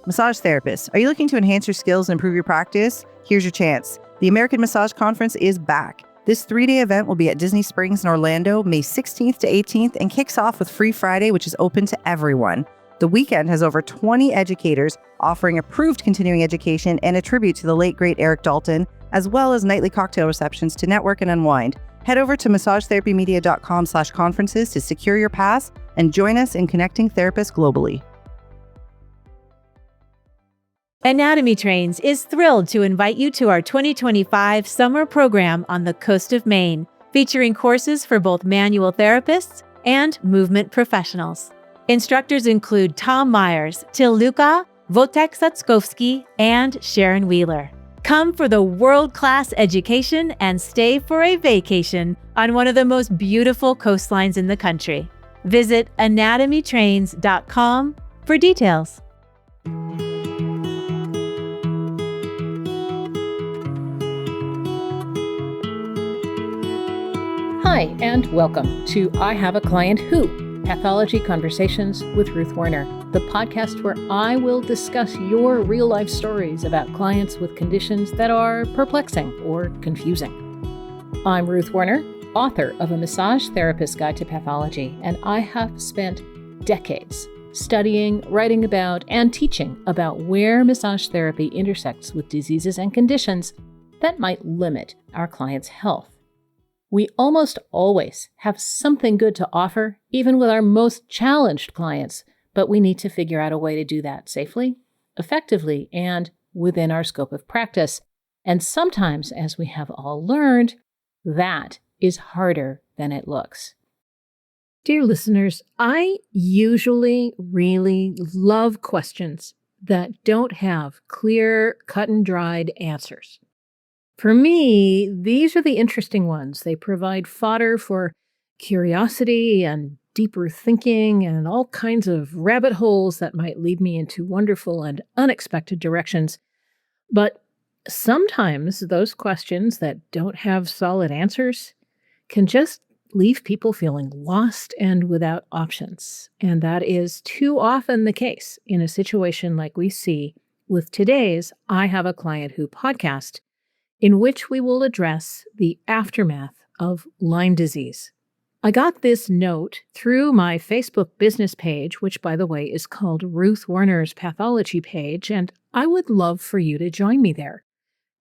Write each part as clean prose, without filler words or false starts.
Massage therapists, are you looking to enhance your skills and improve your practice? Here's your chance. The American Massage Conference is back. This 3-day event will be at Disney Springs in Orlando, May 16th to 18th, and kicks off with Free Friday, which is open to everyone. The weekend has over 20 educators offering approved continuing education and a tribute to the late, great Eric Dalton, as well as nightly cocktail receptions to network and unwind. Head over to massagetherapymedia.com/conferences to secure your pass and join us in connecting therapists globally. Anatomy Trains is thrilled to invite you to our 2025 summer program on the coast of Maine, featuring courses for both manual therapists and movement professionals. Instructors include Tom Myers, Till Luka, Wojtek Satskovsky, and Sharon Wheeler. Come for the world-class education and stay for a vacation on one of the most beautiful coastlines in the country. Visit anatomytrains.com for details. Hi, and welcome to I Have a Client Who, Pathology Conversations with Ruth Werner, the podcast where I will discuss your real-life stories about clients with conditions that are perplexing or confusing. I'm Ruth Werner, author of A Massage Therapist's Guide to Pathology, and I have spent decades studying, writing about, and teaching about where massage therapy intersects with diseases and conditions that might limit our clients' health. We almost always have something good to offer, even with our most challenged clients, but we need to figure out a way to do that safely, effectively, and within our scope of practice. And sometimes, as we have all learned, that is harder than it looks. Dear listeners, I usually really love questions that don't have clear, cut and dried answers. For me, these are the interesting ones. They provide fodder for curiosity and deeper thinking and all kinds of rabbit holes that might lead me into wonderful and unexpected directions. But sometimes those questions that don't have solid answers can just leave people feeling lost and without options. And that is too often the case in a situation like we see with today's I Have a Client Who podcast, in which we will address the aftermath of Lyme disease. I got this note through my Facebook business page, which, by the way, is called Ruth Werner's Pathology page, and I would love for you to join me there.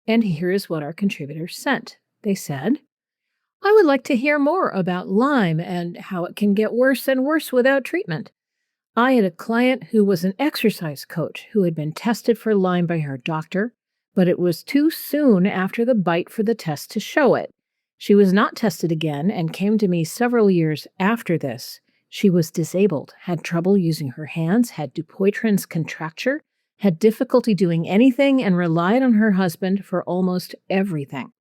And here is what our contributors sent. They said, I would like to hear more about Lyme and how it can get worse and worse without treatment. I had a client who was an exercise coach who had been tested for Lyme by her doctor, but it was too soon after the bite for the test to show it. She was not tested again and came to me several years after this. She was disabled, had trouble using her hands, had Dupuytren's contracture, had difficulty doing anything, and relied on her husband for almost everything.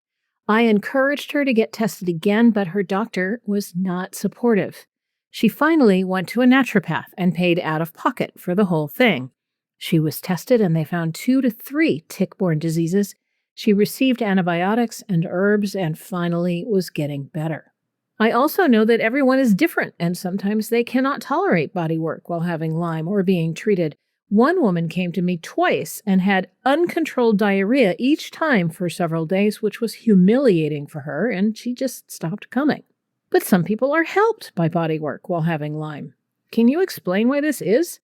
I encouraged her to get tested again, but her doctor was not supportive. She finally went to a naturopath and paid out of pocket for the whole thing. She was tested and they found 2 to 3 tick-borne diseases. She received antibiotics and herbs and finally was getting better. I also know that everyone is different and sometimes they cannot tolerate body work while having Lyme or being treated. One woman came to me twice and had uncontrolled diarrhea each time for several days, which was humiliating for her, and she just stopped coming. But some people are helped by body work while having Lyme. Can you explain why this is?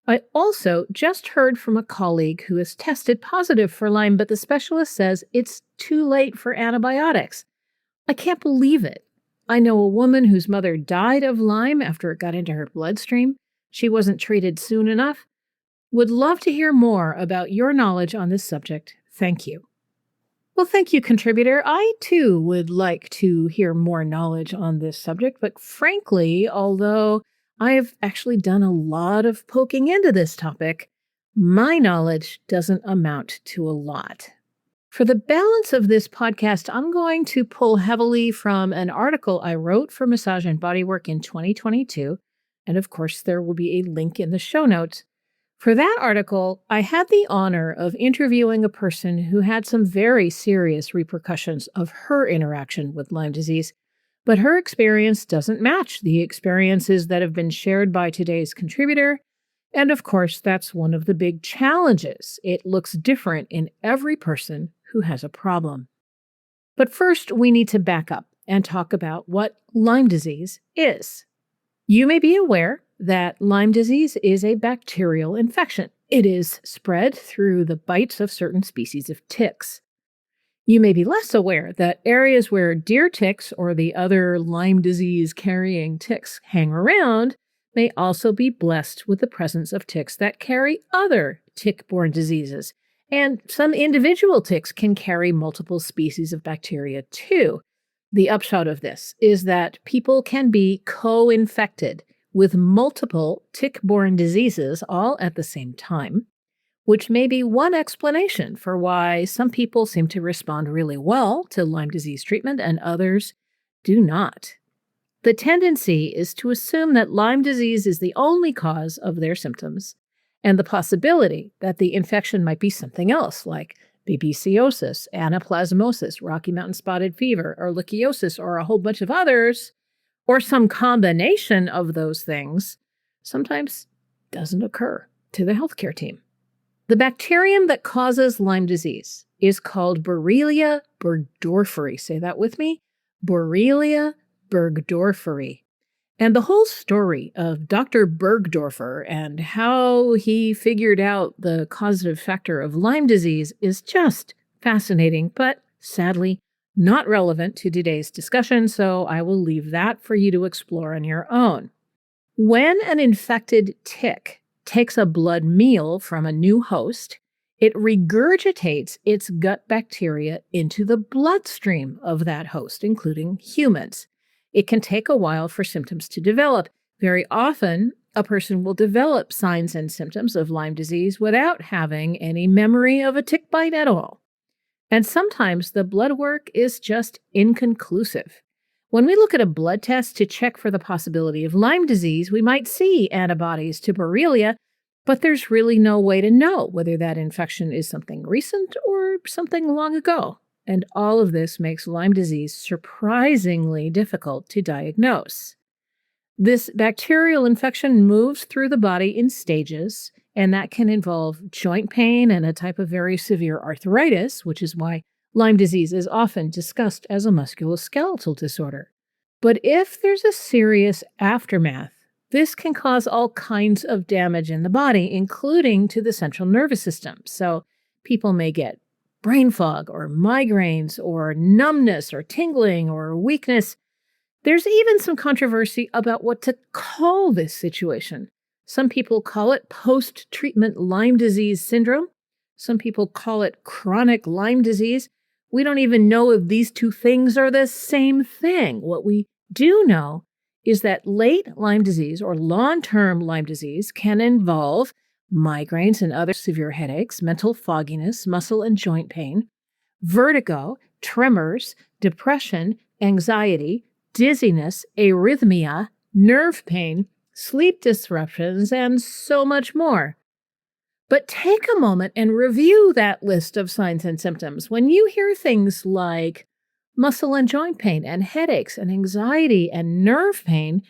I also just heard from a colleague who is tested positive for Lyme, but the specialist says it's too late for antibiotics. I can't believe it. I know a woman whose mother died of Lyme after it got into her bloodstream. She wasn't treated soon enough. Would love to hear more about your knowledge on this subject. Thank you. Well, thank you, contributor. I, too, would like to hear more knowledge on this subject, but frankly, although I have actually done a lot of poking into this topic, my knowledge doesn't amount to a lot. For the balance of this podcast, I'm going to pull heavily from an article I wrote for Massage and Bodywork in 2022, and of course there will be a link in the show notes. For that article, I had the honor of interviewing a person who had some very serious repercussions of her interaction with Lyme disease, but her experience doesn't match the experiences that have been shared by today's contributor, And of course, that's one of the big challenges. It looks different in every person who has a problem. But first, we need to back up and talk about what Lyme disease is. You may be aware that Lyme disease is a bacterial infection. It is spread through the bites of certain species of ticks. You may be less aware that areas where deer ticks or the other Lyme disease carrying ticks hang around may also be blessed with the presence of ticks that carry other tick-borne diseases. And some individual ticks can carry multiple species of bacteria too. The upshot of this is that people can be co-infected with multiple tick-borne diseases all at the same time, which may be one explanation for why some people seem to respond really well to Lyme disease treatment and others do not. The tendency is to assume that Lyme disease is the only cause of their symptoms, and the possibility that the infection might be something else like babesiosis, anaplasmosis, Rocky Mountain spotted fever, or ehrlichiosis, or a whole bunch of others, or some combination of those things, sometimes doesn't occur to the healthcare team. The bacterium that causes Lyme disease is called Borrelia burgdorferi. Say that with me. Borrelia burgdorferi. And the whole story of Dr. Burgdorfer and how he figured out the causative factor of Lyme disease is just fascinating, but sadly not relevant to today's discussion, so I will leave that for you to explore on your own. When an infected tick takes a blood meal from a new host, it regurgitates its gut bacteria into the bloodstream of that host, including humans. It can take a while for symptoms to develop. Very often, a person will develop signs and symptoms of Lyme disease without having any memory of a tick bite at all. And sometimes the blood work is just inconclusive. When we look at a blood test to check for the possibility of Lyme disease, we might see antibodies to Borrelia, but there's really no way to know whether that infection is something recent or something long ago. And all of this makes Lyme disease surprisingly difficult to diagnose. This bacterial infection moves through the body in stages, and that can involve joint pain and a type of very severe arthritis, which is why Lyme disease is often discussed as a musculoskeletal disorder. But if there's a serious aftermath, this can cause all kinds of damage in the body, including to the central nervous system. So people may get brain fog or migraines or numbness or tingling or weakness. There's even some controversy about what to call this situation. Some people call it post-treatment Lyme disease syndrome. Some people call it chronic Lyme disease. We don't even know if these two things are the same thing. What we do know is that late Lyme disease or long-term Lyme disease can involve migraines and other severe headaches, mental fogginess, muscle and joint pain, vertigo, tremors, depression, anxiety, dizziness, arrhythmia, nerve pain, sleep disruptions, and so much more. But take a moment and review that list of signs and symptoms. When you hear things like muscle and joint pain and headaches and anxiety and nerve pain,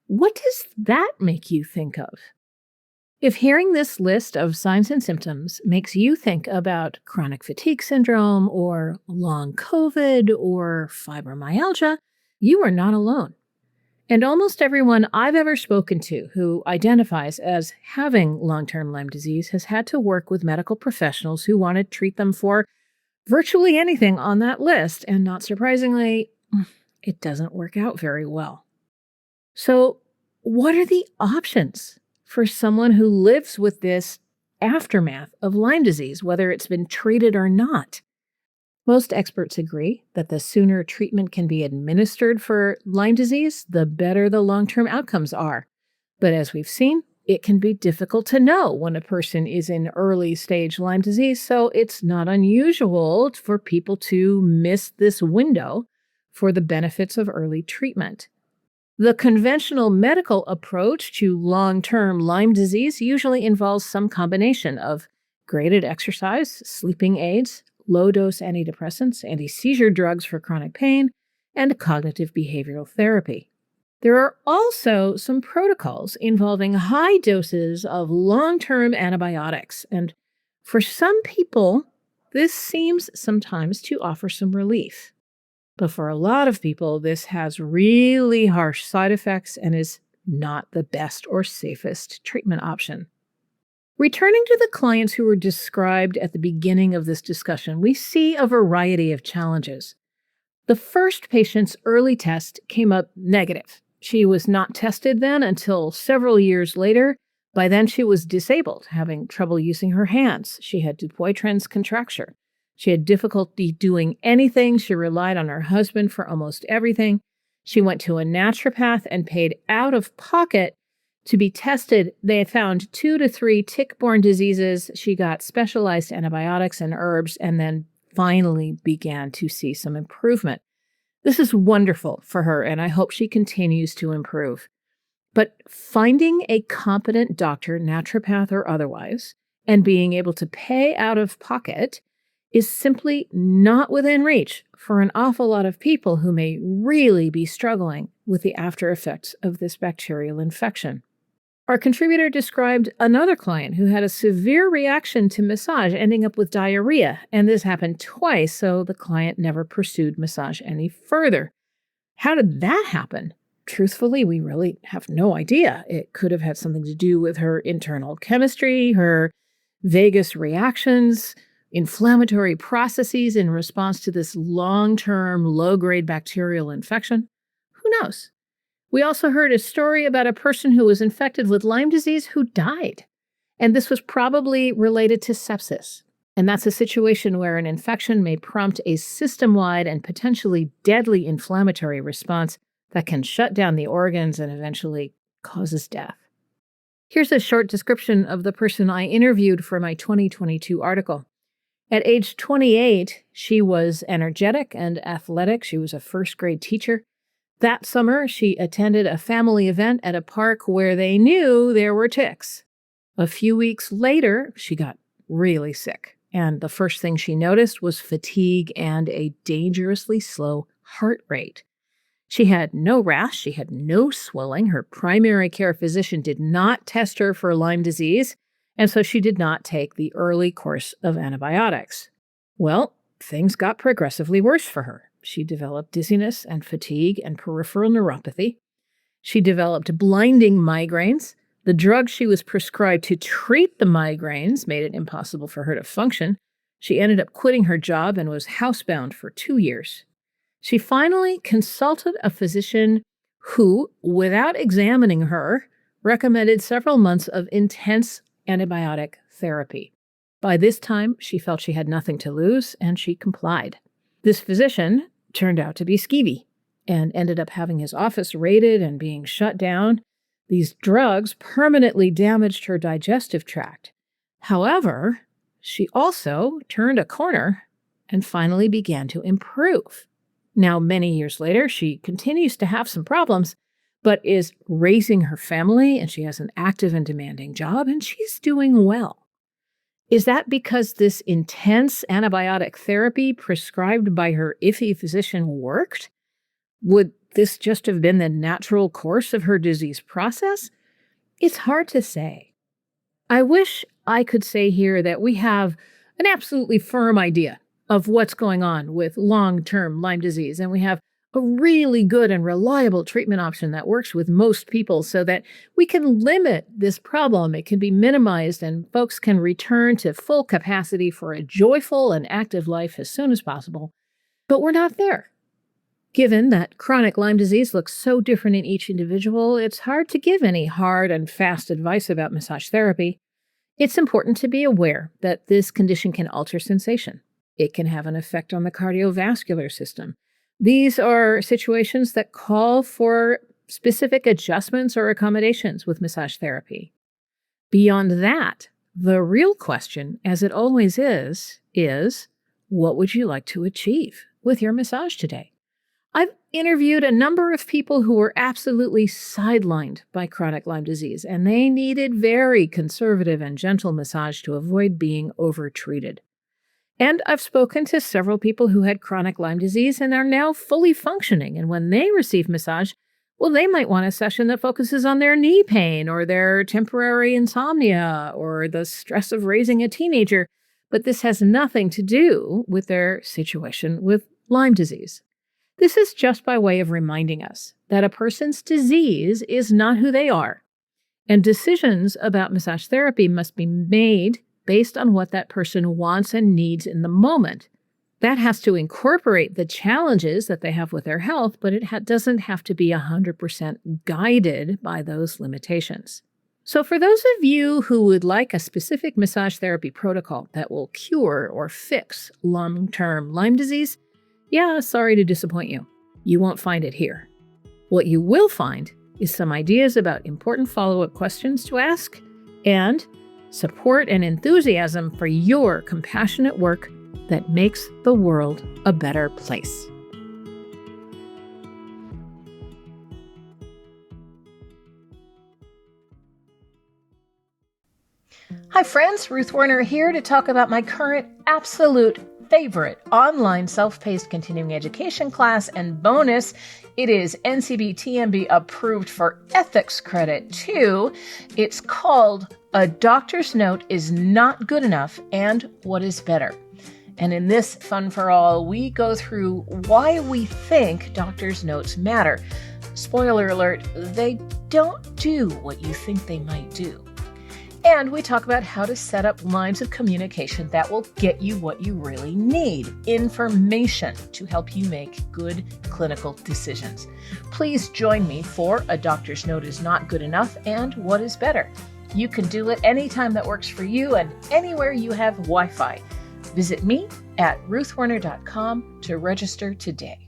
what does that make you think of? If hearing this list of signs and symptoms makes you think about chronic fatigue syndrome or long COVID or fibromyalgia, you are not alone. And almost everyone I've ever spoken to who identifies as having long-term Lyme disease has had to work with medical professionals who want to treat them for virtually anything on that list. And not surprisingly, it doesn't work out very well. So what are the options for someone who lives with this aftermath of Lyme disease, whether it's been treated or not? Most experts agree that the sooner treatment can be administered for Lyme disease, the better the long-term outcomes are. But as we've seen, it can be difficult to know when a person is in early stage Lyme disease, so it's not unusual for people to miss this window for the benefits of early treatment. The conventional medical approach to long-term Lyme disease usually involves some combination of graded exercise, sleeping aids, low-dose antidepressants, anti-seizure drugs for chronic pain, and cognitive behavioral therapy. There are also some protocols involving high doses of long-term antibiotics, and for some people, this seems sometimes to offer some relief. But for a lot of people, this has really harsh side effects and is not the best or safest treatment option. Returning to the clients who were described at the beginning of this discussion, we see a variety of challenges. The first patient's early test came up negative. She was not tested then until several years later. By then, she was disabled, having trouble using her hands. She had Dupuytren's contracture. She had difficulty doing anything. She relied on her husband for almost everything. She went to a naturopath and paid out of pocket to be tested. They had found 2 to 3 tick-borne diseases. She got specialized antibiotics and herbs and then finally began to see some improvement. This is wonderful for her, and I hope she continues to improve. But finding a competent doctor, naturopath or otherwise, and being able to pay out of pocket is simply not within reach for an awful lot of people who may really be struggling with the after effects of this bacterial infection. Our contributor described another client who had a severe reaction to massage, ending up with diarrhea, and this happened twice, so the client never pursued massage any further. How did that happen? Truthfully, we really have no idea. It could have had something to do with her internal chemistry, her vagus reactions, inflammatory processes in response to this long-term, low-grade bacterial infection. Who knows? We also heard a story about a person who was infected with Lyme disease who died. And this was probably related to sepsis. And that's a situation where an infection may prompt a system-wide and potentially deadly inflammatory response that can shut down the organs and eventually causes death. Here's a short description of the person I interviewed for my 2022 article. At age 28, she was energetic and athletic. She was a first-grade teacher. That summer, she attended a family event at a park where they knew there were ticks. A few weeks later, she got really sick, and the first thing she noticed was fatigue and a dangerously slow heart rate. She had no rash, she had no swelling. Her primary care physician did not test her for Lyme disease, and so she did not take the early course of antibiotics. Well, things got progressively worse for her. She developed dizziness and fatigue and peripheral neuropathy. She developed blinding migraines. The drug she was prescribed to treat the migraines made it impossible for her to function. She ended up quitting her job and was housebound for 2 years. She finally consulted a physician who, without examining her, recommended several months of intense antibiotic therapy. By this time, she felt she had nothing to lose, and she complied. This physician turned out to be skeevy and ended up having his office raided and being shut down. These drugs permanently damaged her digestive tract. However, she also turned a corner and finally began to improve. Now, many years later, she continues to have some problems, but is raising her family, and she has an active and demanding job, and she's doing well. Is that because this intense antibiotic therapy prescribed by her iffy physician worked? Would this just have been the natural course of her disease process? It's hard to say. I wish I could say here that we have an absolutely firm idea of what's going on with long-term Lyme disease, and we have a really good and reliable treatment option that works with most people so that we can limit this problem. It can be minimized and folks can return to full capacity for a joyful and active life as soon as possible. But we're not there. Given that chronic Lyme disease looks so different in each individual, it's hard to give any hard and fast advice about massage therapy. It's important to be aware that this condition can alter sensation. It can have an effect on the cardiovascular system. These are situations that call for specific adjustments or accommodations with massage therapy. Beyond that, the real question, as it always is what would you like to achieve with your massage today? I've interviewed a number of people who were absolutely sidelined by chronic Lyme disease, and they needed very conservative and gentle massage to avoid being overtreated. And I've spoken to several people who had chronic Lyme disease and are now fully functioning. And when they receive massage, Well, they might want a session that focuses on their knee pain or their temporary insomnia or the stress of raising a teenager, but this has nothing to do with their situation with Lyme disease. This is just by way of reminding us that a person's disease is not who they are, and decisions about massage therapy must be made based on what that person wants and needs in the moment. That has to incorporate the challenges that they have with their health, but it doesn't have to be 100% guided by those limitations. So for those of you who would like a specific massage therapy protocol that will cure or fix long-term Lyme disease, yeah, sorry to disappoint you. You won't find it here. What you will find is some ideas about important follow-up questions to ask and support and enthusiasm for your compassionate work that makes the world a better place. Hi friends, Ruth Werner here to talk about my current absolute favorite online self-paced continuing education class, and bonus, it is NCB-TMB approved for ethics credit too. It's called A Doctor's Note is Not Good Enough and What is Better. And in this Fun for All, we go through why we think doctor's notes matter. Spoiler alert, they don't do what you think they might do. And we talk about how to set up lines of communication that will get you what you really need, information to help you make good clinical decisions. Please join me for A Doctor's Note is Not Good Enough and What is Better. You can do it anytime that works for you and anywhere you have Wi-Fi. Visit me at ruthwerner.com to register today.